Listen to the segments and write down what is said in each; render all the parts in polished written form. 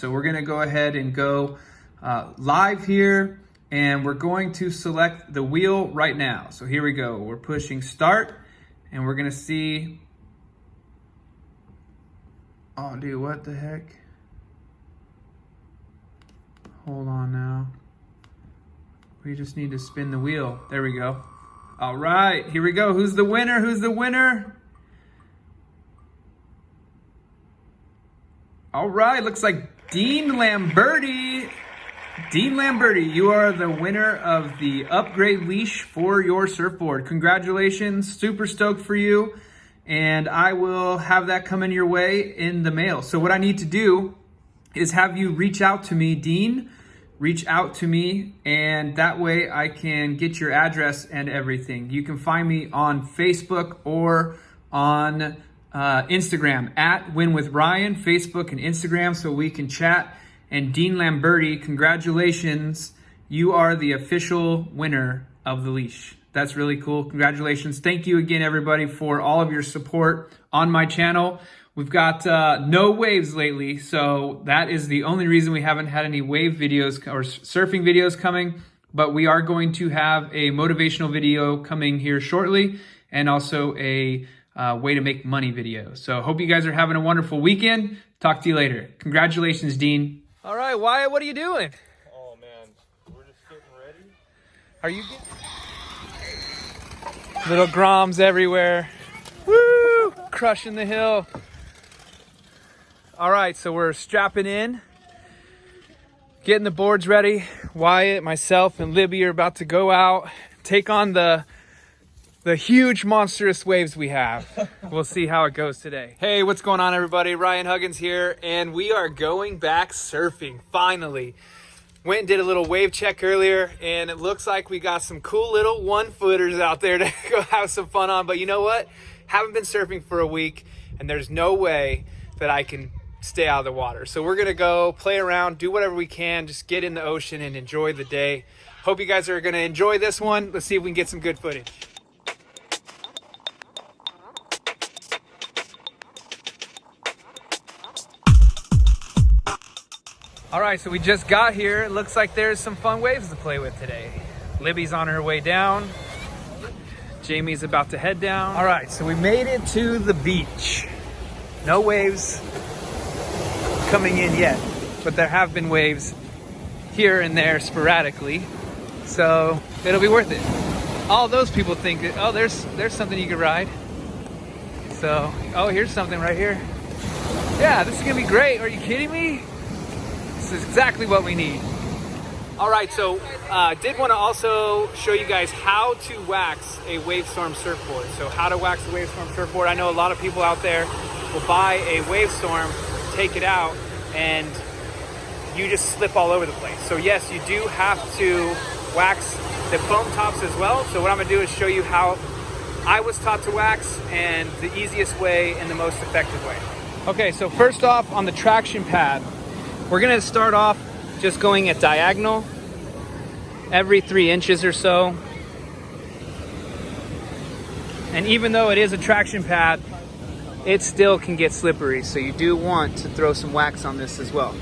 So we're gonna go ahead and go live here, and we're going to select the wheel right now. So here we go. We're pushing start, and we're gonna see. Oh, dude, what the heck? Hold on now. We just need to spin the wheel. There we go. All right, here we go. Who's the winner? Who's the winner? All right, looks like Dean Lamberti. Dean Lamberti, you are the winner of the upgrade leash for your surfboard. Congratulations, super stoked for you. And I will have that coming your way in the mail. So what I need to do is have you reach out to me, Dean. Reach out to me, and that way I can get your address and everything. You can find me on Facebook or on Instagram at Win with Ryan, Facebook and Instagram, so we can chat. And Dean Lamberti, congratulations. You are the official winner of the leash. That's really cool. Congratulations. Thank you again, everybody, for all of your support on my channel. We've got no waves lately, so that is the only reason we haven't had any wave videos or surfing videos coming, but we are going to have a motivational video coming here shortly, and also a way to make money video. So hope you guys are having a wonderful weekend. Talk to you later. Congratulations, Dean. All right, Wyatt, what are you doing? Oh man, we're just getting ready. Are you getting... Little groms everywhere. Woo! Crushing the hill. All right, so we're strapping in, getting the boards ready. Wyatt, myself, and Libby are about to go out, take on the huge monstrous waves we have. We'll see how it goes today. Hey, what's going on, everybody? Ryan Huggins here, and we are going back surfing, finally. Went and did a little wave check earlier, and it looks like we got some cool little 1-footers out there to go have some fun on. But you know what? Haven't been surfing for a week, and there's no way that I can stay out of the water. So we're gonna go play around, do whatever we can, just get in the ocean and enjoy the day. Hope you guys are gonna enjoy this one. Let's see if we can get some good footage. All right, so we just got here. It looks like there's some fun waves to play with today. Libby's on her way down. Jamie's about to head down. All right, so we made it to the beach. No waves coming in yet, but there have been waves here and there sporadically, so it'll be worth it. All those people think that, oh, there's something you could ride. So, oh, here's something right here. Yeah, this is gonna be great. Are you kidding me? This is exactly what we need. All right, so did want to also show you guys how to wax a Wavestorm surfboard. So how to wax a Wavestorm surfboard. I know a lot of people out there will buy a Wavestorm, take it out, and you just slip all over the place. So yes, you do have to wax the foam tops as well. So what I'm gonna do is show you how I was taught to wax and the easiest way and the most effective way. Okay, so first off, on the traction pad, we're gonna start off just going at diagonal every 3 inches or so. And even though it is a traction pad, it still can get slippery, so you do want to throw some wax on this as well.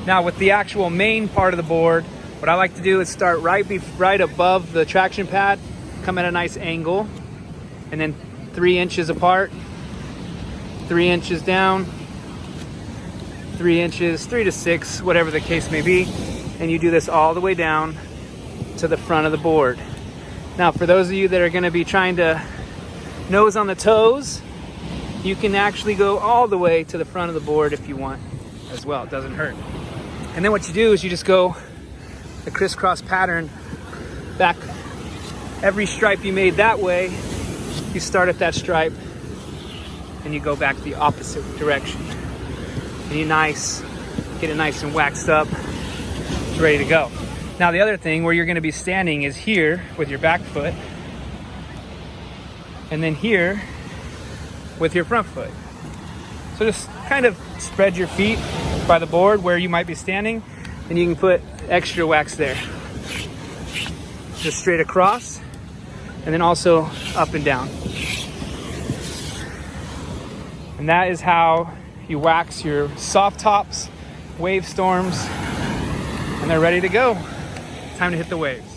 Now with the actual main part of the board, what I like to do is start right above the traction pad, come at a nice angle, and then 3 inches apart, 3 inches down, 3 inches, 3 to 6, whatever the case may be, and you do this all the way down to the front of the board. Now for those of you that are going to be trying to nose on the toes, you can actually go all the way to the front of the board if you want as well. It doesn't hurt. And then what you do is you just go the crisscross pattern back. Every stripe you made that way, you start at that stripe and you go back the opposite direction. And you get it nice and waxed up. It's ready to go. Now the other thing where you're going to be standing is here with your back foot, and then here with your front foot. So just kind of spread your feet by the board where you might be standing, and you can put extra wax there. Just straight across, and then also up and down. And that is how you wax your soft tops wave storms, and they're ready to go. Time to hit the waves.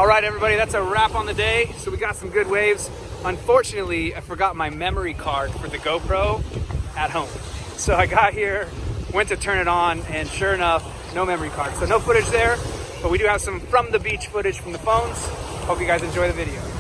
All right, everybody, that's a wrap on the day. So we got some good waves. Unfortunately, I forgot my memory card for the GoPro at home. So I got here, went to turn it on, and sure enough, no memory card. So no footage there, but we do have some from the beach footage from the phones. Hope you guys enjoy the video.